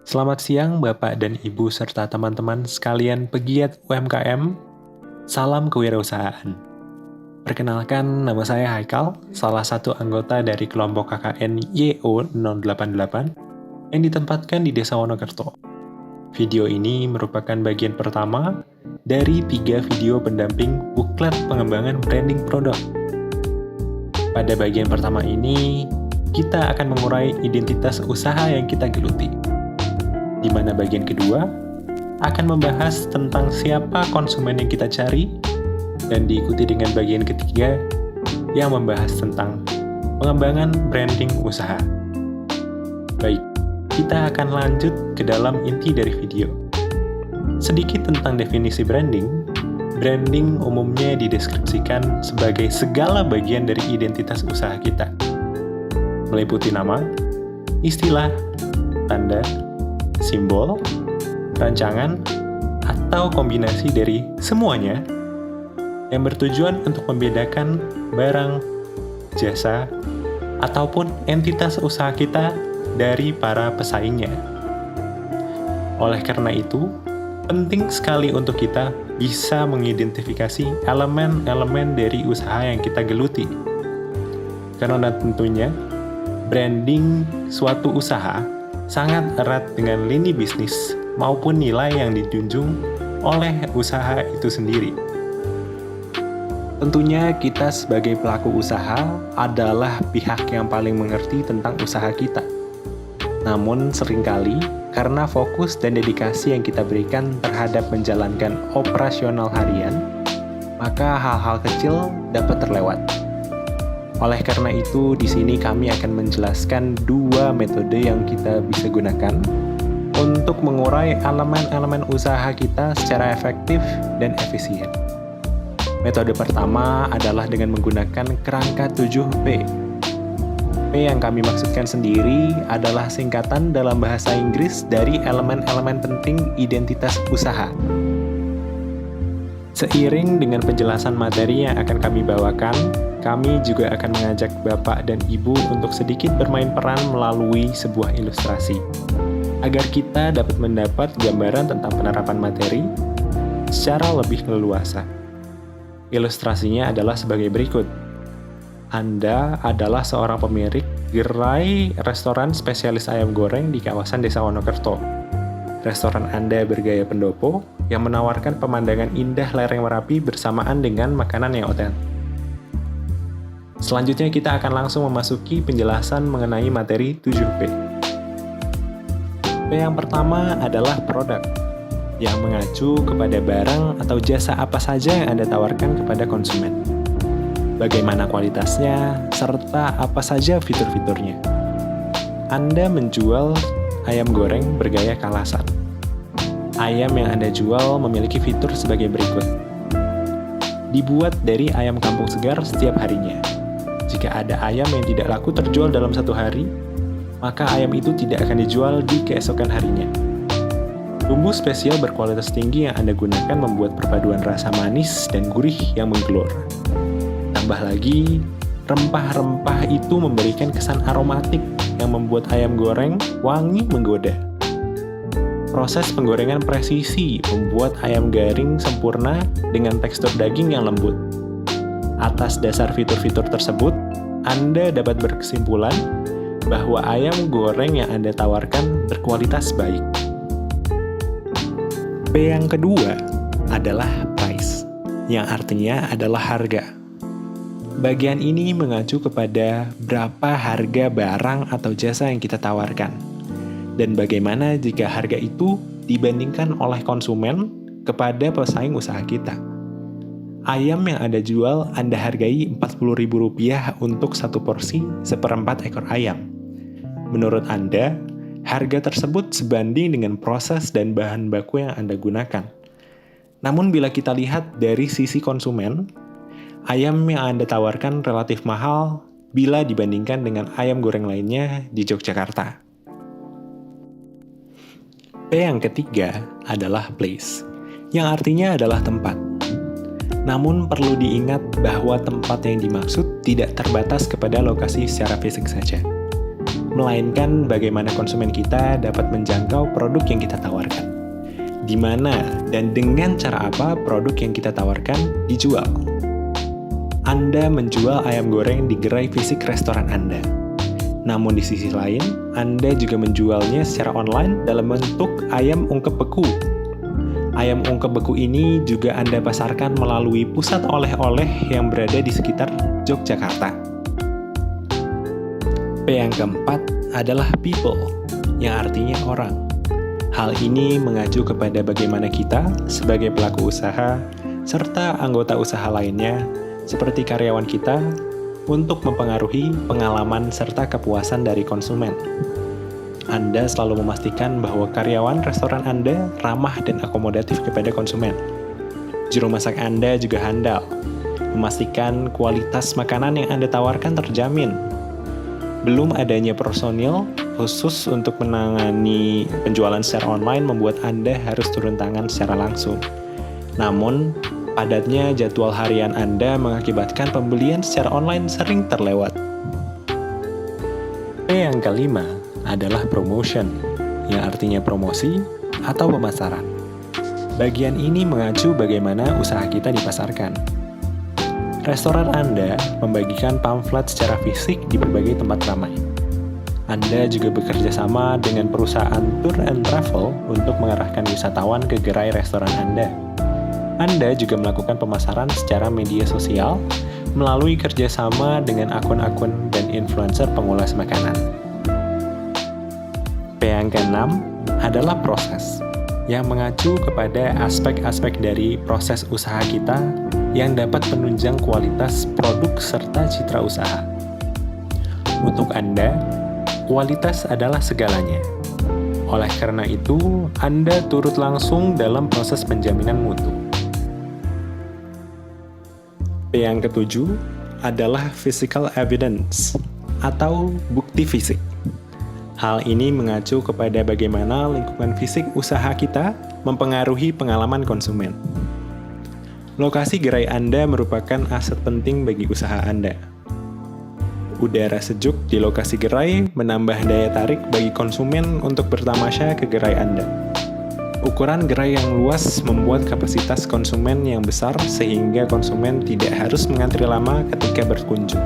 Selamat siang Bapak dan Ibu serta teman-teman sekalian pegiat UMKM. Salam kewirausahaan. Perkenalkan, nama saya Haikal, salah satu anggota dari kelompok KKN YO088 yang ditempatkan di Desa Wonokerto. Video ini merupakan bagian pertama dari 3 video pendamping buklet pengembangan branding produk. Pada bagian pertama ini, kita akan mengurai identitas usaha yang kita geluti. Di mana bagian kedua akan membahas tentang siapa konsumen yang kita cari, dan diikuti dengan bagian ketiga yang membahas tentang pengembangan branding usaha. Baik, kita akan lanjut ke dalam inti dari video. Sedikit tentang definisi branding. Branding umumnya dideskripsikan sebagai segala bagian dari identitas usaha kita, meliputi nama, istilah, tanda, simbol, rancangan, atau kombinasi dari semuanya yang bertujuan untuk membedakan barang, jasa, ataupun entitas usaha kita dari para pesaingnya. Oleh karena itu, penting sekali untuk kita bisa mengidentifikasi elemen-elemen dari usaha yang kita geluti. Karena tentunya, branding suatu usaha sangat erat dengan lini bisnis maupun nilai yang dijunjung oleh usaha itu sendiri. Tentunya kita sebagai pelaku usaha adalah pihak yang paling mengerti tentang usaha kita. Namun seringkali karena fokus dan dedikasi yang kita berikan terhadap menjalankan operasional harian, maka hal-hal kecil dapat terlewat. Oleh karena itu, di sini kami akan menjelaskan 2 metode yang kita bisa gunakan untuk mengurai elemen-elemen usaha kita secara efektif dan efisien. Metode pertama adalah dengan menggunakan kerangka 7P. P yang kami maksudkan sendiri adalah singkatan dalam bahasa Inggris dari elemen-elemen penting identitas usaha. Seiring dengan penjelasan materi yang akan kami bawakan, kami juga akan mengajak Bapak dan Ibu untuk sedikit bermain peran melalui sebuah ilustrasi, agar kita dapat mendapat gambaran tentang penerapan materi secara lebih leluasa. Ilustrasinya adalah sebagai berikut. Anda adalah seorang pemilik gerai restoran spesialis ayam goreng di kawasan Desa Wonokerto. Restoran Anda bergaya pendopo yang menawarkan pemandangan indah lereng Merapi bersamaan dengan makanan yang otentik. Selanjutnya kita akan langsung memasuki penjelasan mengenai materi 7P. P yang pertama adalah produk, yang mengacu kepada barang atau jasa apa saja yang Anda tawarkan kepada konsumen. Bagaimana kualitasnya, serta apa saja fitur-fiturnya. Anda menjual ayam goreng bergaya kalasan. Ayam yang Anda jual memiliki fitur sebagai berikut. Dibuat dari ayam kampung segar setiap harinya. Jika ada ayam yang tidak laku terjual dalam 1 hari, maka ayam itu tidak akan dijual di keesokan harinya. Bumbu spesial berkualitas tinggi yang Anda gunakan membuat perpaduan rasa manis dan gurih yang menggelora. Tambah lagi, rempah-rempah itu memberikan kesan aromatik yang membuat ayam goreng wangi menggoda. Proses penggorengan presisi membuat ayam garing sempurna dengan tekstur daging yang lembut. Atas dasar fitur-fitur tersebut, Anda dapat berkesimpulan bahwa ayam goreng yang Anda tawarkan berkualitas baik. P yang kedua adalah price, yang artinya adalah harga. Bagian ini mengacu kepada berapa harga barang atau jasa yang kita tawarkan, dan bagaimana jika harga itu dibandingkan oleh konsumen kepada pesaing usaha kita. Ayam yang Anda jual Anda hargai Rp40.000 untuk 1 porsi 1/4 ekor ayam. Menurut Anda, harga tersebut sebanding dengan proses dan bahan baku yang Anda gunakan. Namun bila kita lihat dari sisi konsumen, ayam yang Anda tawarkan relatif mahal bila dibandingkan dengan ayam goreng lainnya di Yogyakarta. P yang ketiga adalah place, yang artinya adalah tempat. Namun perlu diingat bahwa tempat yang dimaksud tidak terbatas kepada lokasi secara fisik saja. melainkan bagaimana konsumen kita dapat menjangkau produk yang kita tawarkan. Di mana dan dengan cara apa produk yang kita tawarkan dijual. Anda menjual ayam goreng di gerai fisik restoran Anda. Namun di sisi lain, Anda juga menjualnya secara online dalam bentuk ayam ungkep beku. Ayam ungkep beku ini juga Anda pasarkan melalui pusat oleh-oleh yang berada di sekitar Yogyakarta. P yang keempat adalah people, yang artinya orang. Hal ini mengacu kepada bagaimana kita sebagai pelaku usaha serta anggota usaha lainnya seperti karyawan kita untuk mempengaruhi pengalaman serta kepuasan dari konsumen. Anda selalu memastikan bahwa karyawan restoran Anda ramah dan akomodatif kepada konsumen. Juru masak Anda juga handal, memastikan kualitas makanan yang Anda tawarkan terjamin. Belum adanya personil khusus untuk menangani penjualan secara online membuat Anda harus turun tangan secara langsung. Namun, padatnya jadwal harian Anda mengakibatkan pembelian secara online sering terlewat. P yang kelima adalah promotion, yang artinya promosi atau pemasaran. Bagian ini mengacu bagaimana usaha kita dipasarkan. Restoran Anda membagikan pamflet secara fisik di berbagai tempat ramai. Anda juga bekerja sama dengan perusahaan tour and travel untuk mengarahkan wisatawan ke gerai restoran Anda. Anda juga melakukan pemasaran secara media sosial melalui kerjasama dengan akun-akun dan influencer pengulas makanan. P yang keenam adalah proses, yang mengacu kepada aspek-aspek dari proses usaha kita yang dapat menunjang kualitas produk serta citra usaha. Untuk Anda, kualitas adalah segalanya. Oleh karena itu, Anda turut langsung dalam proses penjaminan mutu. P yang ketujuh adalah physical evidence atau bukti fisik. Hal ini mengacu kepada bagaimana lingkungan fisik usaha kita mempengaruhi pengalaman konsumen. Lokasi gerai Anda merupakan aset penting bagi usaha Anda. Udara sejuk di lokasi gerai menambah daya tarik bagi konsumen untuk bertamasya ke gerai Anda. Ukuran gerai yang luas membuat kapasitas konsumen yang besar sehingga konsumen tidak harus mengantri lama ketika berkunjung.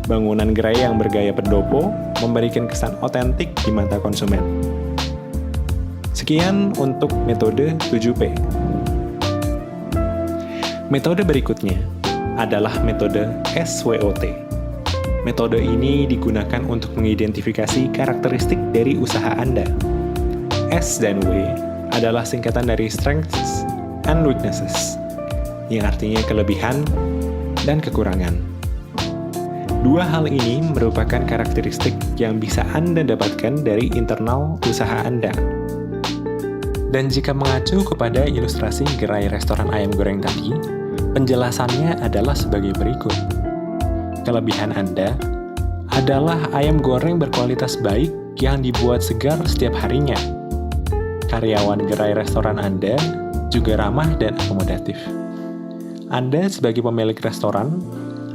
Bangunan gerai yang bergaya pendopo memberikan kesan otentik di mata konsumen. Sekian untuk metode 7P. Metode berikutnya adalah metode SWOT. Metode ini digunakan untuk mengidentifikasi karakteristik dari usaha Anda. S dan W adalah singkatan dari strengths and weaknesses, yang artinya kelebihan dan kekurangan. Dua hal ini merupakan karakteristik yang bisa Anda dapatkan dari internal usaha Anda. Dan jika mengacu kepada ilustrasi gerai restoran ayam goreng tadi, penjelasannya adalah sebagai berikut. Kelebihan Anda adalah ayam goreng berkualitas baik yang dibuat segar setiap harinya. Karyawan gerai restoran Anda juga ramah dan akomodatif. Anda sebagai pemilik restoran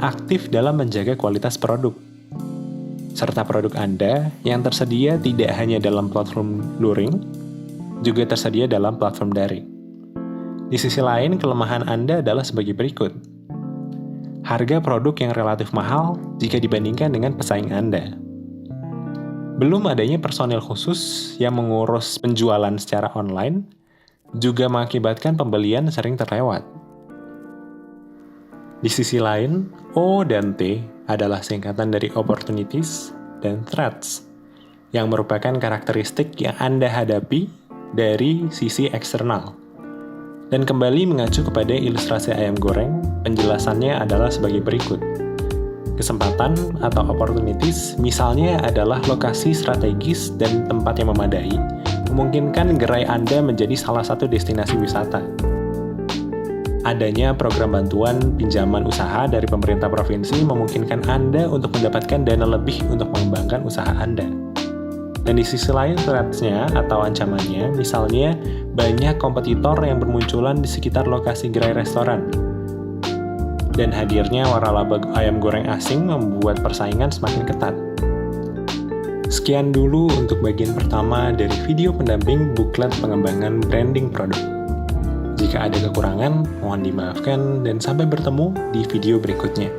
aktif dalam menjaga kualitas produk, serta produk Anda yang tersedia tidak hanya dalam platform luring, juga tersedia dalam platform daring. Di sisi lain, kelemahan Anda adalah sebagai berikut. Harga produk yang relatif mahal jika dibandingkan dengan pesaing Anda. Belum adanya personil khusus yang mengurus penjualan secara online, juga mengakibatkan pembelian sering terlewat. Di sisi lain, O dan T adalah singkatan dari opportunities dan threats, yang merupakan karakteristik yang Anda hadapi dari sisi eksternal. Dan kembali mengacu kepada ilustrasi ayam goreng, penjelasannya adalah sebagai berikut. Kesempatan atau opportunities misalnya adalah lokasi strategis dan tempat yang memadai, memungkinkan gerai Anda menjadi salah satu destinasi wisata. Adanya program bantuan pinjaman usaha dari pemerintah provinsi memungkinkan Anda untuk mendapatkan dana lebih untuk mengembangkan usaha Anda. Dan di sisi lain threats-nya atau ancamannya, misalnya banyak kompetitor yang bermunculan di sekitar lokasi gerai restoran. Dan hadirnya waralaba ayam goreng asing membuat persaingan semakin ketat. Sekian dulu untuk bagian pertama dari video pendamping buklet pengembangan branding produk. Jika ada kekurangan, mohon dimaafkan dan sampai bertemu di video berikutnya.